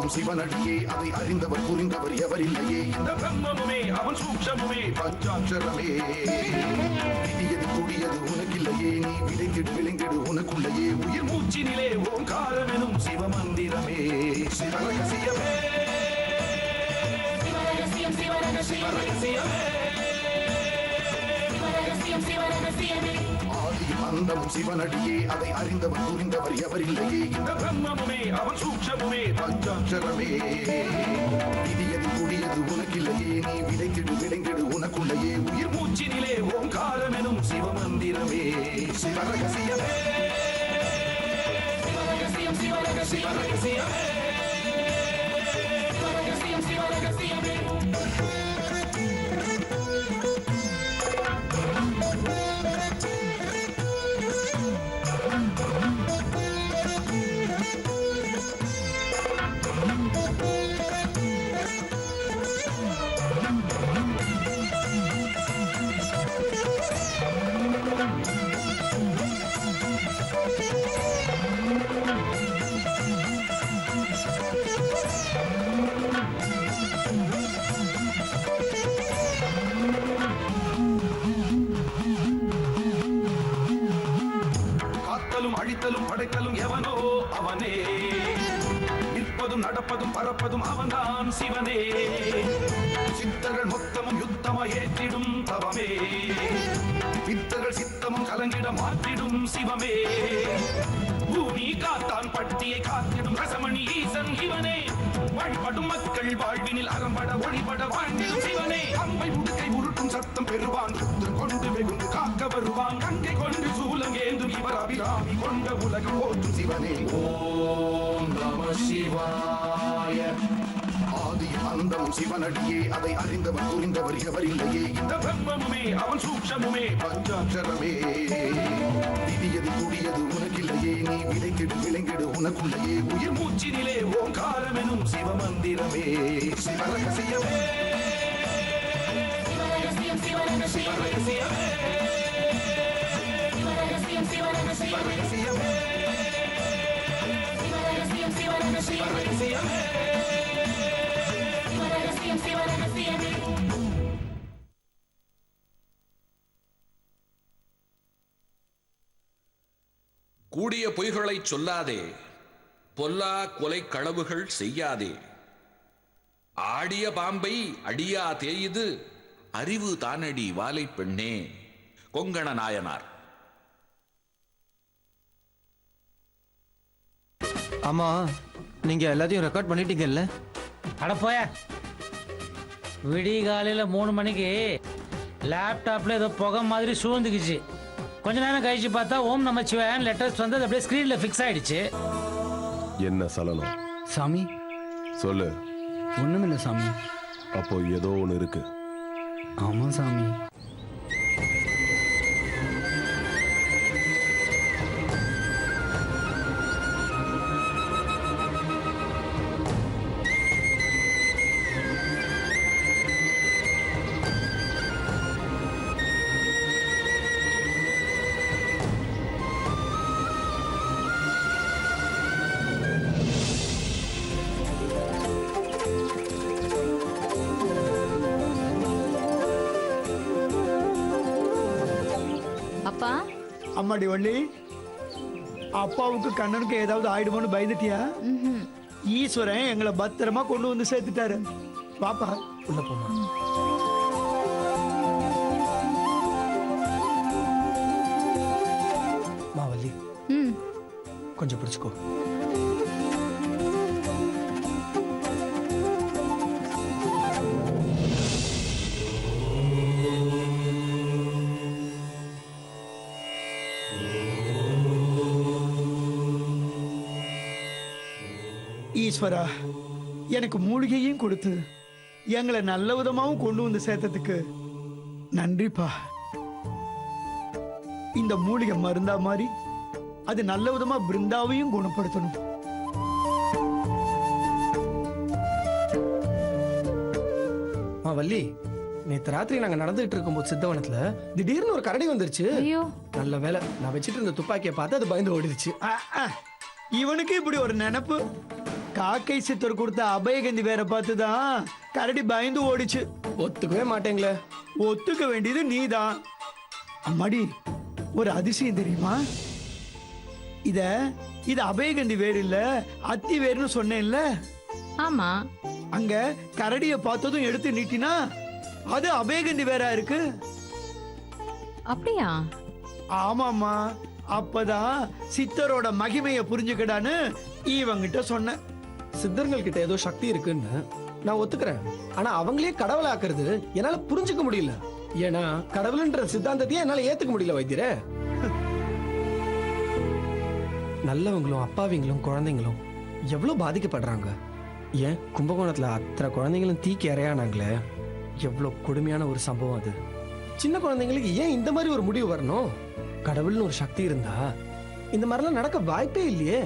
அந்தமும் சிவனடியே அதை அறிந்தவர் புரிந்தவர் எவரில்லையே இந்த பிரம்மமுமே அவன் சூக்ஷமுமே பஞ்சாட்சரமே விதியது கூடியது உனக்கில்லையே நீ விளைந்திடு விளைந்திடு உனக்குள்ளையே உயிர் மூச்சினிலே ஓங்காரமெனும் சிவமந்திரமே சிவரகசியமே சிவரகசியமே ஆதியும் அந்தமும் சிவனடியே அதை அறிந்தவர் புரிந்தவர் எவரில்லையே இந்த பிரம்மமுமே அவன் சூக்ஷமுமே பஞ்சாட்சரமே விதியது கூடியது உனக்கில்லையே நீ விளைந்திடு விளைந்திடு உனக்குள்ளையே உயிர் மூச்சினிலே ஓங்காரமெனும் சிவமந்திரமே சிவரகசியமே சிவரகசியமே அழித்தலும் படைத்தலும் எவனோ அவனே நிற்பதும் நடப்பதும் பறப்பதும் அவன்தான் சிவனே சித்தர்கள் மொத்தமும் யுத்தமா ஏற்றிடும் தவமே பித்தர்கள் சித்தமும் கலங்கிட மாற்றிடும் சிவமே பூமி காத்தான் பட்டியை காத்திடும் ரசமணி ஈசன் இவனே வழிபடும் மக்கள் வாழ்வினில் அறம்பட ஒளிபட வாழ்ந்திடும் சிவனே அம்பை உடுக்கை உருட்டும் சத்தம் பெறுவான் கொண்டு வெகுண்டு காக்க வருவான் கங்கை கொண்டு சூலம் ஏந்தும் இவர் அபிராமி கொண்ட உலகம் போற்றும் சிவனே ஓம் நம சிவாய ஆதியும் அந்தமும் சிவனடியே அதை அறிந்தவர் புரிந்தவர் எவரில்லையே இந்த பிரம்மமுமே அவன் சூக்ஷமுமே பஞ்சாட்சரமே விதியது கூடியது உனக்கில்லையே நீ விளைந்திடு விளைந்திடு உனக்குள்ளையே உயிர் மூச்சினிலே ஓங்காரமெனும் சிவமந்திரமே சிவரகசியமே சிவரகசியமே சிவரகசியமே சிவரகசியமே கூடிய பொய்களை சொல்லாதே, பொல்லா கொலை களவுகள் செய்யாதே. ஆடிய பாம்பை அடியா தேயுது அறிவு தானடி வாலை பெண்ணே. கொங்கண நாயனார். ஆமா, நீங்க எல்லாத்தையும் ரெக்கார்ட் பண்ணிட்டீங்கல்ல? அட போய, விடிய காலையில் 3 மணிக்கு லேப்டாப்ல ஏதோ புகை மாதிரி சூழ்ந்துக்குச்சு. கொஞ்ச நேரம் கழிச்சு பார்த்தா ஓம் நமச்சிவாயன் லெட்டர்ஸ் வந்து அப்படியே ஸ்கிரீன்ல ஃபிக்ஸ் ஆயிடுச்சு. என்ன சலனம் சாமி? சொல்லு. ஒண்ணுமில்ல சாமி. அப்போ ஏதோ ஒன்று இருக்கு. ஆமா சாமி. அம்மாடி வள்ளி, அப்பாவுக்கு கண்ணனுக்கு ஏதாவது ஆயிடுமோன்னு பயந்துட்டியா? ஈஸ்வரன் எங்களை பத்திரமா கொண்டு வந்து சேர்த்துட்டாரு. பாப்பா உள்ள போமா. வள்ளி கொஞ்சம் பிடிச்சுக்கோ. ஈஸ்வரா, எனக்கு மூலிகையும் கொடுத்து எங்களை நல்ல விதமாவும் கொண்டு வந்து சேர்த்ததுக்கு நன்றிப்பா. இந்த மூலிகை மருந்தா மாதிரி அது நல்ல விதமா பிருந்தாவையும் குணப்படுத்தணும். வள்ளி, நேற்று ராத்திரி நாங்க நடந்துட்டு இருக்கும்போது சித்தவனத்துல திடீர்னு ஒரு கரடி வந்துருச்சு. நல்ல வேலை, நான் வச்சுட்டு இருந்த துப்பாக்கியை பார்த்து அது பயந்து ஓடிடுச்சு. இவனுக்கு இப்படி ஒரு நினைப்பு. காக்கை சித்தர் கொடுத்த அபயகந்தி வேற பார்த்துதான் கரடி பயந்து ஓடிச்சு. ஒத்துக்கவே மாட்டேங்களே. ஒத்துக்க வேண்டியது நீதான். அம்மாடி, ஒரு அதிசயம் தெரியுமா? இத அபயகந்தி வேறு இல்ல, அத்தி வேறுனு சொன்னேன்ல. ஆமா. அங்க கரடிய பார்த்ததும் எடுத்து நீட்டினா அது அபயகந்தி வேற இருக்கு. அப்படியா? ஆமாமா. அப்பதான் சித்தரோட மகிமைய புரிஞ்சுக்கடான்னு இவங்கிட்ட சொன்னேன். சித்தர்கள் கிட்ட ஏதோ சக்தி இருக்குன்னு நான் ஒத்துக்கிறேன். ஆனா அவங்களே கடவுளாக்குறது என்னால புரிஞ்சுக்க முடியல. ஏன்னா கடவுள்ன்ற சித்தாந்தத்தையே என்னால ஏத்துக்க முடியல வைத்தியரே. நல்லவங்களும் அப்பாவிங்களும் குழந்தைங்களும் எவ்வளவு பாதிக்கப்படுறாங்க. ஏன் கும்பகோணத்துல அத்தனை குழந்தைங்களும் தீக்கி இறையானாங்களே, எவ்வளவு கொடுமையான ஒரு சம்பவம் அது. சின்ன குழந்தைங்களுக்கு ஏன் இந்த மாதிரி ஒரு முடிவு வரணும்? கடவுள்னு ஒரு சக்தி இருந்தா இந்த மாதிரிலாம் நடக்க வாய்ப்பே இல்லையே.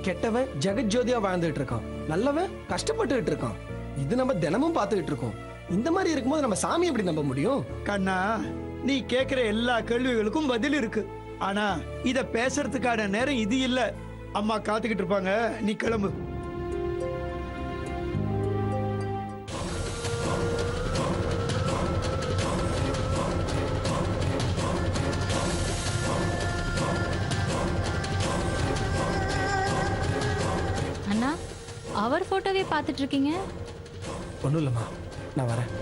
கெட்டவன் ஜெகஜோதியா வாழ்ந்துட்டு இருக்கான், நல்லவன் கஷ்டப்பட்டுட்டு இருக்கான். இது நம்ம தினமும் பார்த்துக்கிட்டு இருக்கோம். இந்த மாதிரி இருக்கும்போது நம்ம சாமி எப்படி நம்ப முடியும்? கண்ணா, நீ கேக்குற எல்லா கேள்விகளுக்கும் பதில் இருக்கு. ஆனா இத பேசுறதுக்கான நேரம் இது இல்ல. அம்மா காத்துக்கிட்டு இருப்பாங்க, நீ கிளம்பு. அண்ணா, அவர் போட்டோவே பார்த்துட்டு இருக்கீங்க? ஒண்ணும் இல்லம்மா, நான் வரேன்.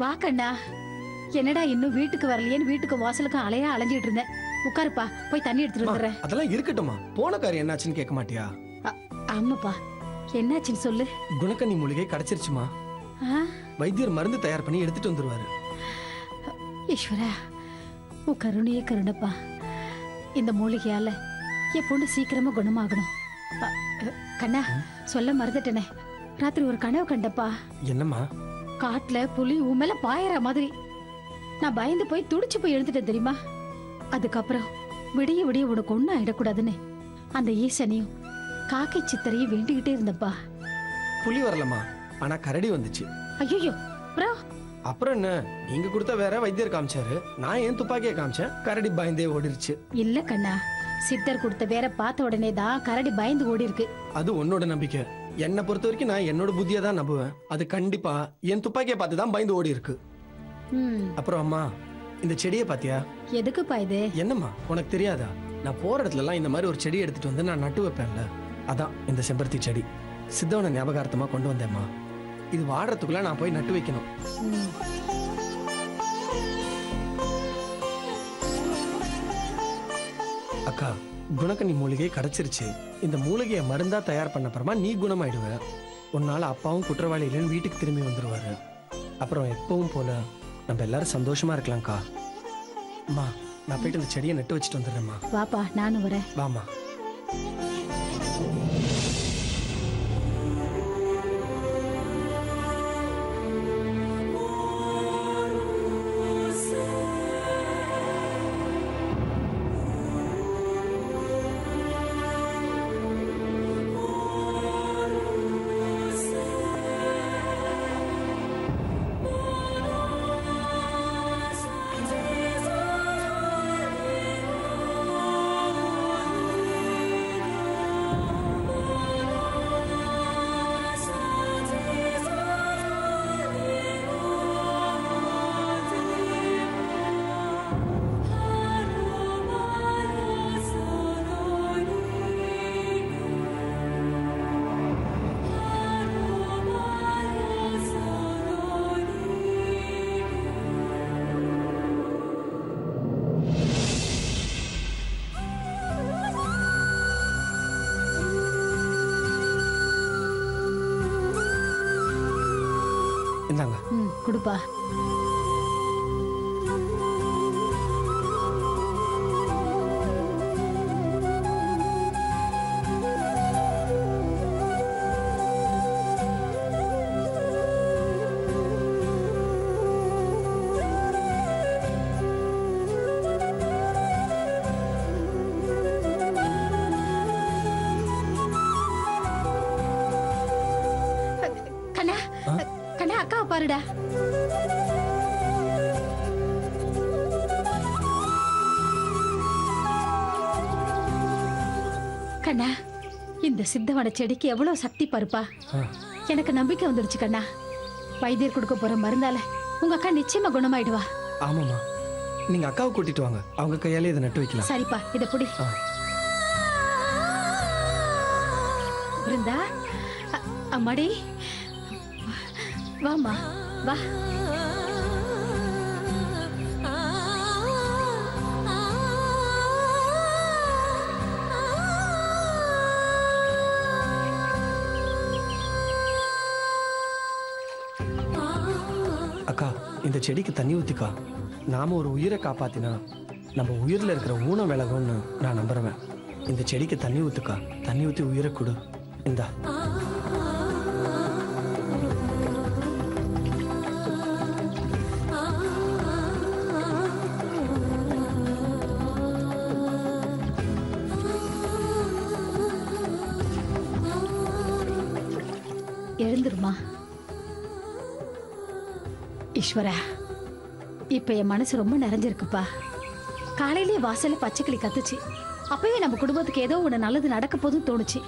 வா கண்ணா. என்னடா இன்னும் வீட்டுக்கு வரலையேன்னு வீட்டுக்கு வாசலுக்கு அலையா அலைஞ்சிட்டு இருந்தேன். உட்காருப்பா, போய் தண்ணி எடுத்துட்டு வந்துடுறேன். அதெல்லாம் இருக்கட்டும்மா. போன காரியம் என்னாச்சுன்னு கேட்க மாட்டியா? ஆமாப்பா, என்னாச்சுன்னு சொல்லு. குணக்கண்ணி மூலிகை கிடைச்சிருச்சுமா. வைத்தியர் மருந்து தயார் பண்ணி எடுத்துட்டு வந்துருவாரு. ஈஸ்வரா, உன் கருணையே கருணப்பா. இந்த மூலிகையால என் பொண்ணு சீக்கிரமா குணமாகணும். கண்ணா, சொல்ல மறந்துட்டேனே, ராத்திரி ஒரு கனவு கண்டப்பா. என்னம்மா? காட்டுல புலி உன் மேல பாயற மாதிரி. நான் பயந்து போய் துடிச்சு போய் எழுந்துட்டேன் தெரியுமா? அதுக்கப்புறம் விடிய விடிய உனக்கு ஒன்னும் ஆயிடக்கூடாதுன்னு அந்த ஈசனையும் காக்கை சித்தரையும் வேண்டிக்கிட்டே இருந்தப்பா. புலி வரலம்மா, ஆனா கரடி வந்துச்சு. ஐயோ, அப்புறம் என்ன, நீங்க கொடுத்த வேற வைத்தியர் காமிச்சாரு, நான் ஏன் துப்பாக்கியை காமிச்சேன், கரடி பயந்தே ஓடிருச்சு. இல்ல கண்ணா, சித்தர் கொடுத்த வேற பார்த்த உடனே தான் கரடி பயந்து ஓடி இருக்கு. அது உன்னோட நம்பிக்கை. என்னை பொறுத்த வரைக்கும் நான் என்னோட புத்தியை தான் நம்புவேன். அது கண்டிப்பா என் துப்பாக்கியை பார்த்து தான் பயந்து ஓடி இருக்கு. அப்புறம் அம்மா, இந்த செடியை பாத்தியா? எதுக்குப்பா இது? என்னம்மா, உனக்கு தெரியாதா? நான் போற இடத்துல எல்லாம் இந்த மாதிரி ஒரு செடி எடுத்துட்டு வந்து நான் நட்டு வைப்பேன்ல, அதான் இந்த செம்பருத்தி செடி. சித்தவனை ஞாபகார்த்தமா கொண்டு வந்தேம்மா. இது வாடுறதுக்குள்ள நான் போய் நட்டு வைக்கணும். அக்கா, குணக்கண்ணி மூலிகை கிடைச்சிருச்சு. இந்த மூலிகையை மருந்தா தயார் பண்ண அப்புறமா நீ குணமாயிடுவ. உன்னால அப்பாவும் குற்றவாளி இல்லைன்னு வீட்டுக்கு திரும்பி வந்துருவாரு. அப்புறம் எப்பவும் போல நம்ம எல்லாரும் சந்தோஷமா இருக்கலாம்க்கா. அம்மா, நான் போயிட்டு இந்த செடியை நட்டு வச்சுட்டு வந்துடுறேம்மா. வாப்பா, நானும் வரேன். வாமா. இந்தாங்க. கொடுப்பா. கண்ணா கண்ணா, அக்காவை பாருடா. கண்ணா, இந்த சித்தவன செடிக்கு எவ்வளவு சக்தி பாருப்பா. எனக்கு நம்பிக்கை வந்துடுச்சு கண்ணா. வைத்தியர் கொடுக்க போற மருந்தால உங்க அக்கா நிச்சயமா குணமாயிடுவா. ஆமாம்மா, நீங்க அக்காவை கூட்டிட்டு வாங்க, அவங்க கையாலே இதை நட்டு வைக்கலாம். சரிப்பா, இத புடி. பிருந்தா, அம்மாடி, வாமா வா. அக்கா, இந்த செடிக்கு தண்ணி ஊத்திக்கா. நாம ஒரு உயிரை காப்பாத்தினா நம்ம உயிரில் இருக்கிற ஊனம் விலகும்னு நான் நம்புறேன். இந்த செடிக்கு தண்ணி ஊத்துக்கா. தண்ணி ஊத்தி உயிரை கொடு. இந்தா. எழுந்துருமா. ஈஸ்வரா, இப்ப என் மனசு ரொம்ப நிறைஞ்சிருக்குப்பா. காலையிலேயே வாசல்ல பச்சைக்கிளி கத்துச்சு. அப்பவே நம்ம குடும்பத்துக்கு ஏதோ ஒண்ணு நல்லது நடக்க போதும் தோணுச்சு.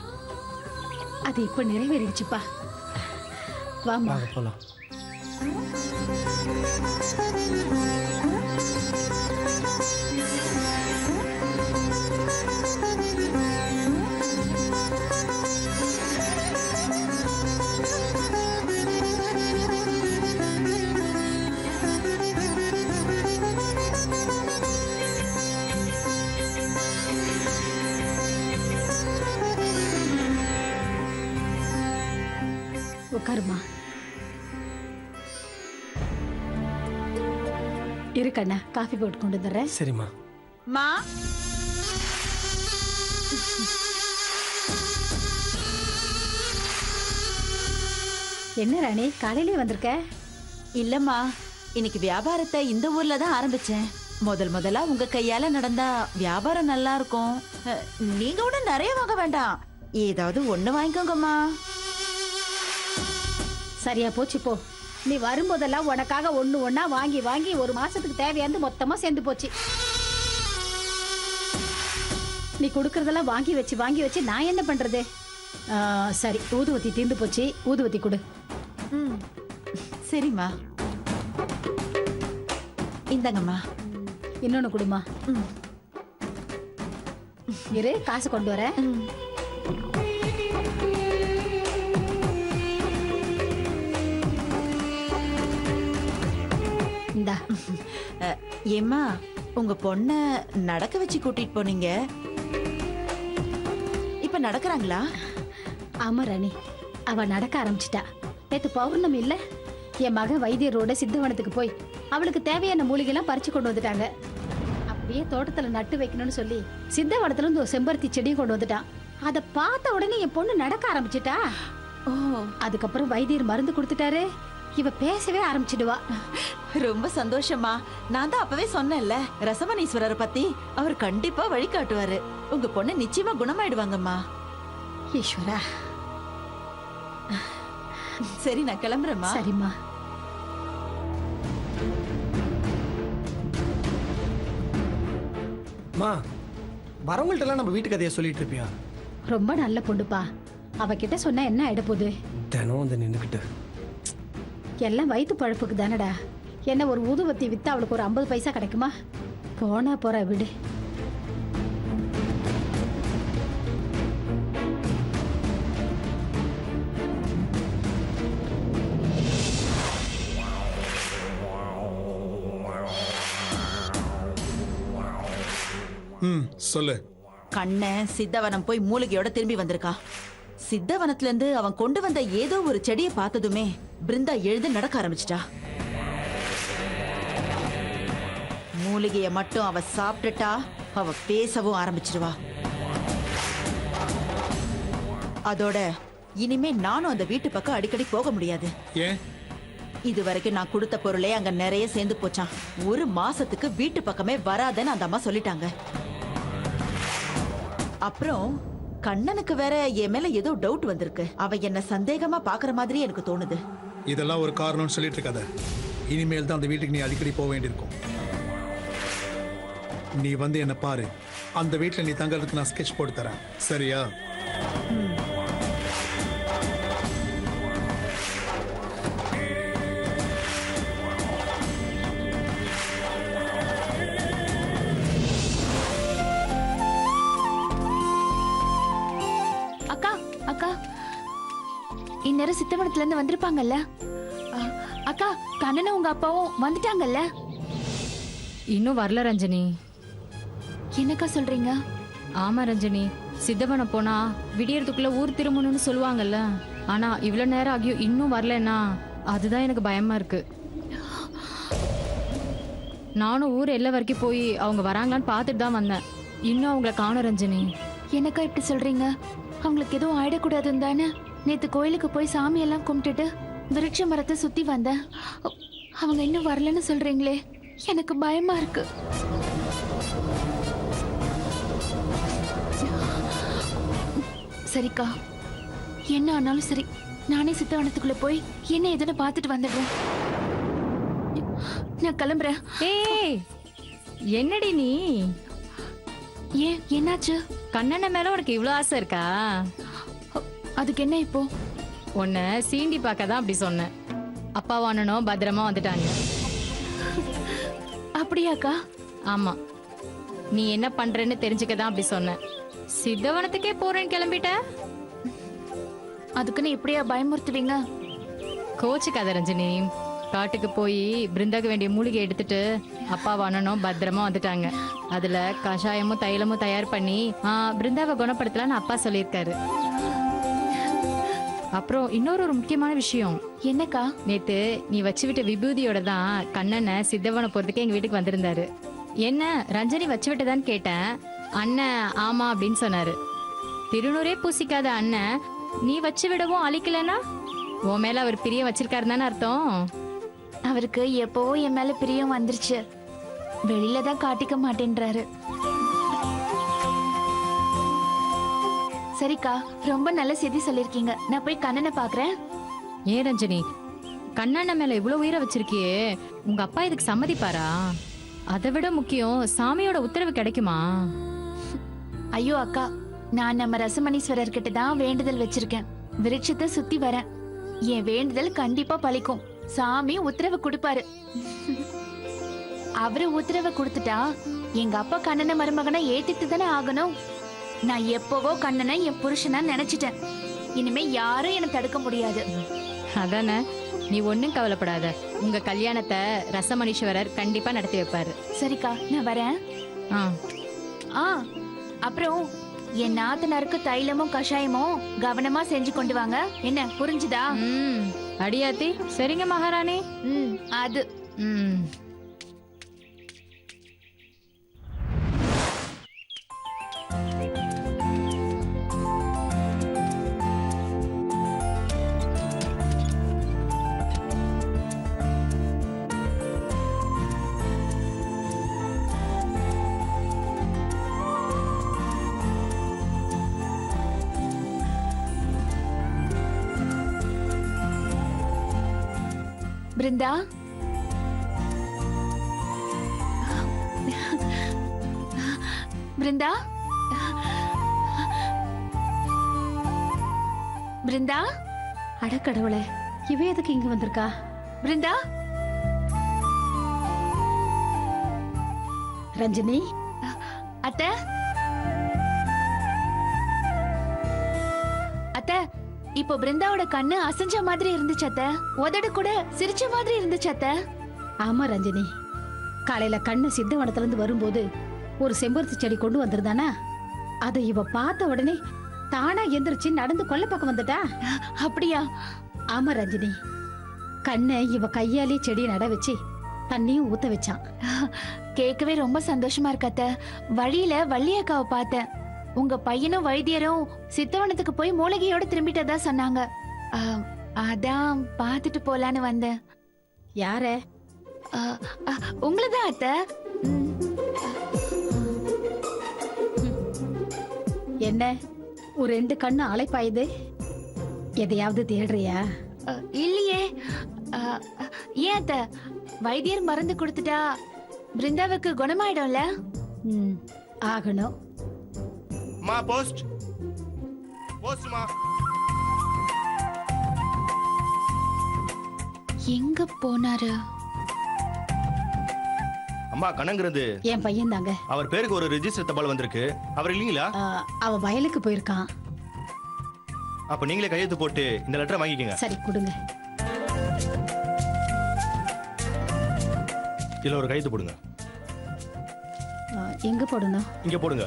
அது இப்ப நிறைவேறிடுச்சுப்பா. வாமா வாங்க போலாம். உட்காருமா. இரு கண்ணா, காஃபி போட்டு கொண்டு வந்துடுறேன். சரிம்மா. மா, என்ன ராணி, காலையிலே வந்திருக்க? இல்லம்மா, இன்னைக்கு வியாபாரத்தை இந்த ஊர்ல தான் ஆரம்பிச்சேன். முதலா உங்க கையால நடந்தா வியாபாரம் நல்லா இருக்கும். நீங்க கூட நிறைய வாங்க வேண்டாம், ஏதாவது ஒண்ணு வாங்கிக்கோங்கம்மா. சரியா போச்சு போ. நீ வரும்போதெல்லாம் உனக்காக ஒண்ணு ஒண்ணா வாங்கி வாங்கி ஒரு மாசத்துக்கு தேவையானது மொத்தமா சேர்ந்து போச்சு. நீ கொடுக்கறதெல்லாம் வாங்கி வச்சு நான் என்ன பண்றது? சரி, ஊதுவத்தி தீர்ந்து போச்சு, ஊதுவத்தி கொடு. சரிம்மா, இந்தாங்கம்மா. இன்னொன்னு கொடுமா. இரு, காசு கொண்டு வரேன். இந்தா. ஏம்மா, உங்க பொண்ண நடக்க வச்சு கூட்டிட்டு போனீங்க, இப்ப நடக்கறாங்களா? ஆமா ராணி, அவ நடக்க ஆரம்பிச்சிட்டா. நேத்து பௌர்ணமி இல்ல, என் மக வைத்தியரோட சித்தவனத்துக்கு போய் அவளுக்கு தேவையான மூலிகைலாம் பறிச்சு கொண்டு வந்துட்டாங்க. அப்படியே தோட்டத்துல நட்டு வைக்கணும்னு சொல்லி சித்தவனத்துல இருந்து ஒரு செம்பருத்தி செடியை கொண்டு வந்துட்டான். அதை பார்த்த உடனே என் பொண்ணு நடக்க ஆரம்பிச்சிட்டா. ஓ, அதுக்கப்புறம் வைத்தியர் மருந்து கொடுத்துட்டாரு. இவ பேசவே ஆரம்பிச்சிடுவா. ரொம்ப சந்தோஷமா. நான் தான் அப்பவே சொன்னேன்ல, ரசமணீஸ்வரரை பத்தி. அவர் கண்டிப்பா வழிகாட்டுவாரு. உங்க பொண்ணு நிச்சயமா குணமாயிடுவாங்கம்மா. ஈஸ்வரா. சரி, நான் கிளம்புறேம்மா. சரிம்மா. மா, வரவங்கள்ட்ட எல்லாம் நம்ம வீட்டு கதையை சொல்லிட்டு இருப்பியா? ரொம்ப நல்ல பொண்ணுப்பா. அவகிட்ட சொன்னா என்ன ஆயிட போகுது? தினம் வந்து நின்றுக்கிட்டு. எல்லாம் வயிற்று பழப்புக்கு தானடா. என்ன ஒரு ஊதுவத்தி வித்து அவளுக்கு ஒரு 50 பைசா கிடைக்குமா? போனா போற விடு. சொல்லு. கண்ணன் சித்தவனம் போய் மூலிகையோட திரும்பி வந்திருக்கான். சித்தவனத்துல இருந்து அவன் கொண்டு வந்த ஏதோ ஒரு செடியை பார்த்ததுமே பிருந்தா எழுந்து நடக்க ஆரம்பிச்சிட்டா. மூலிகைய மட்டும் அவ சாப்பிட்டுட்டா அவ பேசவும் ஆரம்பிச்சிடுவா. அதோட இனிமே நானும் அந்த வீட்டு பக்கம் அடிக்கடி போக முடியாது. ஏன்? இது வரைக்கும் நான் கொடுத்த பொருளே அங்க நிறைய சேர்ந்து போச்சான். ஒரு மாசத்துக்கு வீட்டு பக்கமே வராதன்னு அந்த அம்மா சொல்லிட்டாங்க. அப்புறம் கண்ணனுக்கு வேற என் மேல ஏதோ டவுட் வந்திருக்கு. அவ என்ன சந்தேகமா பாக்குற மாதிரி எனக்கு தோணுது. இதெல்லாம் ஒரு காரணம்னு சொல்லிட்டு இருக்காத. இனிமேல் தான் அந்த வீட்டுக்கு நீ அடிக்கடி போக வேண்டியிருக்கும். நீ வந்து என்ன பாரு. அந்த வீட்டில் நீ தங்கறதுக்கு நான் ஸ்கெட்ச் போட்டு தரேன். சரியா? அக்கா அக்கா இந்நேரம் சித்தவனத்துல இருந்து வந்திருப்பாங்கல்ல. அக்கா கண்ணனும் உங்க அப்பாவும் வந்துட்டாங்கல்ல. இன்னும் வரல ரஞ்சனி. என்னக்கா சொல்றீங்க? ஆமா ரஞ்சனி, சித்தவனம் போனா விடியறதுக்குள்ள ஊர் திரும்பணும்னு சொல்லுவாங்கல்ல. ஆனா இவ்வளவு நேரம் ஆகியும் இன்னும் வரலன்னா அதுதான் எனக்கு பயமா இருக்கு. நானும் ஊர் எல்லை வரைக்கும் போய் அவங்க வராங்களான்னு பார்த்துட்டு தான் வந்தேன். இன்னும் அவங்கள காணோம் ரஞ்சனி. என்னக்கா இப்படி சொல்றீங்க? அவங்களுக்கு எதுவும் ஆயிடக்கூடாதுன்னு தானே நேத்து கோயிலுக்கு போய் சாமியெல்லாம் கும்பிட்டுட்டு விருட்ச மரத்தை சுத்தி வந்தேன். அவங்க இன்னும் வரலன்னு சொல்றீங்களே, எனக்கு பயமா இருக்கு. சரிக்கா, என்ன ஆனாலும் சரி, நானே சித்தவனத்துக்குள்ள போய் என்ன ஏதுன்னு பார்த்துட்டு வந்துடுறேன். நான் கிளம்புறேன். ஏய், என்னடி நீ? ஏன், என்னாச்சு? கண்ணனை மேல உனக்கு இவ்வளவு ஆசை இருக்கா? அதுக்கு என்ன இப்போ? உன்னை சீண்டி பார்க்க தான் அப்படி சொன்னேன். அப்பா வாணனும் பத்திரமா வந்துட்டாங்க. அப்படியாக்கா? ஆமா, நீ என்ன பண்றேன்னு தெரிஞ்சுக்க தான் அப்படி சொன்னேன். சித்தவனத்துக்கே போறேன்னு கிளம்பிட்ட. அதுக்குன்னு இப்படியா பயமுறுத்துவீங்க? கோச்சுக்காத ரஞ்சனி. காட்டுக்கு போய் பிருந்தாக்கு வேண்டிய மூலிகை எடுத்துட்டு அப்பா வாணனும் பத்திரமா வந்துட்டாங்க. அதுல கஷாயமும் தைலமும் தயார் பண்ணி பிருந்தாவை குணப்படுத்தலான்னு அப்பா சொல்லியிருக்காரு. அப்புறம் இன்னொரு முக்கியமான விஷயம். என்னக்கா? நேத்து நீ வச்சு விட்ட விபூதியோட தான் கண்ணனை சித்தவனை போறதுக்கு எங்க வீட்டுக்கு வந்திருந்தாரு. என்ன ரஞ்சனி வச்சு விட்டதான்னு கேட்டேன். அண்ணன் ஆமா அப்படின்னு சொன்னாரு. திருநூறே பூசிக்காத அண்ணன் நீ வச்சு விடவும் அழிக்கலன்னா உன் மேல அவர் பிரியம் வச்சிருக்காரு தானே அர்த்தம். அவருக்கு எப்பவோ என் மேல பிரியம் வந்துருச்சு. வெளியில தான் காட்டிக்க மாட்டேன்றாரு. சரிக்கா, ரொம்ப நல்ல செய்தி சொல்லிருக்கீங்க. நான் போய் கண்ணனை பாக்குறேன். ஏன் ரஞ்சனி, கண்ணண்ணன் மேல இவ்வளவு உயிரை வச்சிருக்கியே, உங்க அப்பா இதுக்கு சம்மதிப்பாரா? அதை விட முக்கியம், சாமியோட உத்தரவு கிடைக்குமா? ஐயோ அக்கா, நான் நம்ம ரசமணீஸ்வரர் கிட்ட தான் வேண்டுதல் வச்சிருக்கேன். விருட்சத்தை சுத்தி வரேன். என் வேண்டுதல் கண்டிப்பா பலிக்கும். சாமி உத்தரவு கொடுப்பாரு. அவரு உத்தரவு கொடுத்துட்டா எங்க அப்பா கண்ணனை மருமகனை ஏத்திட்டு தானே ஆகணும். நான் எப்பவோ கண்ணனை என் புருஷனா நினைச்சிட்டேன். இனிமே யாரும் என்ன தடுக்க முடியாது. அதானே, நீ ஒன்னும் கவலைப்படாத. உங்க கல்யாணத்தை ரசமணீஸ்வரர் கண்டிப்பா நடத்தி வைப்பாரு. சரிக்கா, நான் வரேன். அப்புறம் என் நாத்தனாருக்கு தைலமும் கஷாயமும் கவனமா செஞ்சு கொண்டு வாங்க. என்ன புரிஞ்சுதா? அடியாத்தி. சரிங்க மகாராணி. அது பிருந்தா. பிருந்தா, பிருந்தா. அடக்கடவுளே, இவ எதுக்கு இங்க வந்திருக்கா? பிருந்தா. ரஞ்சனி. அத்தை, அத்தை, இப்போ பிருந்தாவோட கண்ணு அசைஞ்ச மாதிரி இருந்துச்சு அத்தை. உதடு கூட சிரிச்ச மாதிரி இருந்துச்சு அத்தை. ஆமா ரஞ்சனி, காலையில கண்ணு சித்தவனத்துல இருந்து வரும்போது ஒரு செம்பருத்தி செடி கொண்டு வந்திருந்தானா, அதை இவ பார்த்த உடனே தானா எந்திரிச்சு நடந்து கொல்லை பக்கம் வந்துட்டா. அப்படியா? ஆமா ரஞ்சனி, கண்ணை இவ கையாலே செடி நட வச்சு தண்ணியும் ஊத்த வச்சான். கேட்கவே ரொம்ப சந்தோஷமா இருக்காத்த. வழியில வள்ளியக்காவை பார்த்தேன். உங்க பையனும் வைத்தியரும் சித்தவனத்துக்கு போய் மூலிகையோட திரும்பிட்டதா சொன்னாங்க. அதான் பார்த்துட்டு போலான்னு வந்தேன். யார? உங்களதான் அத்த. என்ன ஒரு 2 கண்ணு அலைப்பாயுது? எதையாவது தேடுறியா? இல்லையே. ஏன் அத்த, வைத்தியர் மருந்து கொடுத்துட்டா பிருந்தாவுக்கு குணமாயிடும்ல? ஆகணும். மா போஸ்ட் போஸ்ட்மா. எங்க போனாரு? அம்மா கணங்கிறது என் பையன் தாங்க. அவர் பேருக்கு ஒரு ரெஜிஸ்டர் தபால் வந்திருக்கு. அவர் இல்லீங்களா? அவ வயலுக்கு போயிருக்கான். அப்ப நீங்களே கையெழுத்து போட்டு இந்த லெட்டரை வாங்கிக்கங்க. சரி கொடுங்க. இதுல ஒரு கையெழுத்து போடுங்க. எங்க போடணும்? இங்க போடுங்க.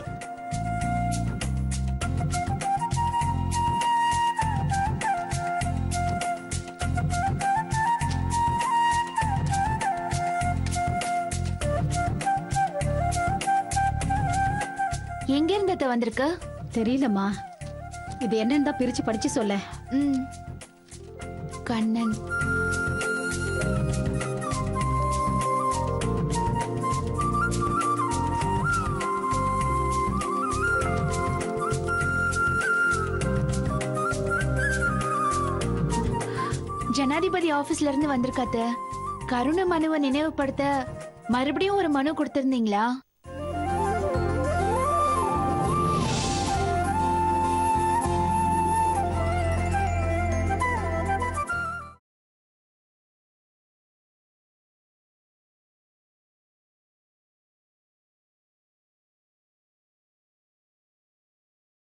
எங்க இருந்து வந்திருக்கு? தெரியலம்மா. இது என்னன்னு தான் பிரிச்சு படிச்சு சொல்ல. கண்ணன். ஜனாதிபதி ஆபீஸ்ல இருந்து வந்திருக்காத்த. கருண மனுவை நினைவுபடுத்த மறுபடியும் ஒரு மனு கொடுத்திருந்தீங்களா?